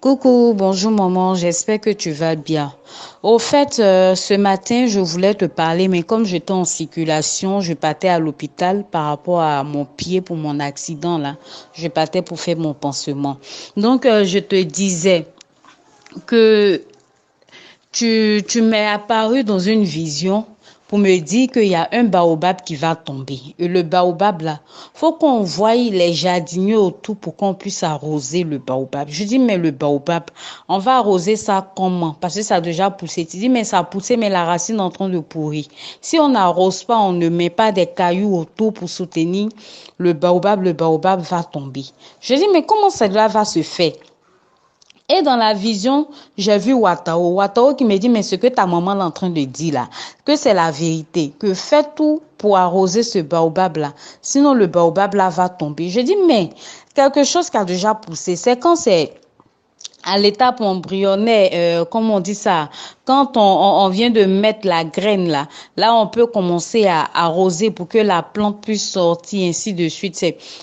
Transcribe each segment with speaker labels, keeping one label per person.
Speaker 1: Coucou, bonjour maman, j'espère que tu vas bien. Au fait, ce matin, je voulais te parler, mais comme j'étais en circulation, je partais à l'hôpital par rapport à mon pied pour mon accident là. Je partais pour faire mon pansement. Donc, je te disais que tu m'es apparu dans une vision pour me dire qu'il y a un baobab qui va tomber. Et le baobab, là, faut qu'on voie les jardiniers autour pour qu'on puisse arroser le baobab. Je dis, mais le baobab, on va arroser ça comment? Parce que ça a déjà poussé. Tu dis, mais ça a poussé, mais la racine est en train de pourrir. Si on n'arrose pas, on ne met pas des cailloux autour pour soutenir le baobab va tomber. Je dis, mais comment cela va se faire? Et dans la vision, j'ai vu Watao. Watao qui me dit, mais ce que ta maman est en train de dire là, que c'est la vérité, que fais tout pour arroser ce baobab là, sinon le baobab là va tomber. Je dis, mais quelque chose qui a déjà poussé, c'est quand c'est à l'étape embryonnaire, comme on dit ça, quand on vient de mettre la graine là on peut commencer à arroser pour que la plante puisse sortir, ainsi de suite.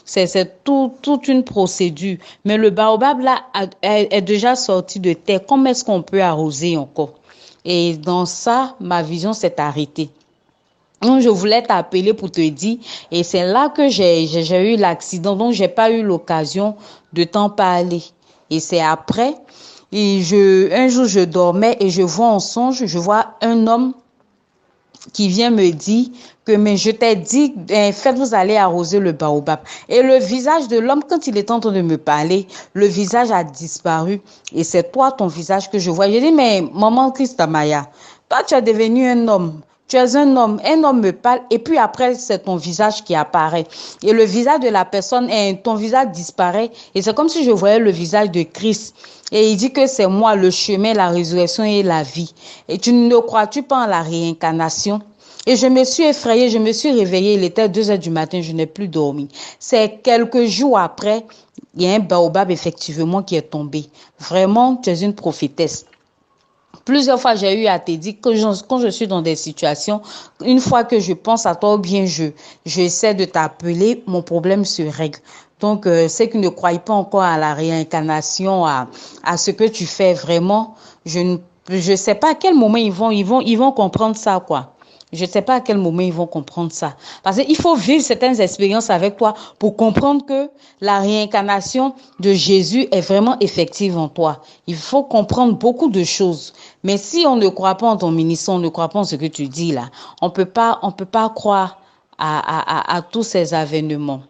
Speaker 1: C'est toute une procédure. Mais le baobab là est déjà sorti de terre. Comment est-ce qu'on peut arroser encore? Et dans ça, ma vision s'est arrêtée. Donc, je voulais t'appeler pour te dire, et c'est là que j'ai eu l'accident, donc j'ai pas eu l'occasion de t'en parler. Et c'est après, un jour je dormais et je vois en songe, je vois un homme qui vient me dire que mais je t'ai dit, faites-vous aller arroser le baobab. Et le visage de l'homme, quand il est en train de me parler, le visage a disparu. Et c'est toi, ton visage que je vois. Je dis, mais maman Christamaya, toi tu es devenu un homme. Tu es un homme me parle et puis après c'est ton visage qui apparaît. Et le visage de la personne, ton visage disparaît et c'est comme si je voyais le visage de Christ. Et il dit que c'est moi le chemin, la résurrection et la vie. Et tu ne crois-tu pas en la réincarnation? Et je me suis effrayée, je me suis réveillée, il était 2 heures du matin, je n'ai plus dormi. C'est quelques jours après, il y a un baobab effectivement qui est tombé. Vraiment, tu es une prophétesse. Plusieurs fois, j'ai eu à te dire que quand je suis dans des situations, une fois que je pense à toi ou bien j'essaie de t'appeler, mon problème se règle. Donc, ceux qui ne croient pas encore à la réincarnation, à ce que tu fais vraiment, je sais pas à quel moment ils vont comprendre ça, quoi. Je ne sais pas à quel moment ils vont comprendre ça. Parce qu'il faut vivre certaines expériences avec toi pour comprendre que la réincarnation de Jésus est vraiment effective en toi. Il faut comprendre beaucoup de choses. Mais si on ne croit pas en ton ministère, on ne croit pas en ce que tu dis là, on peut pas croire à tous ces avènements.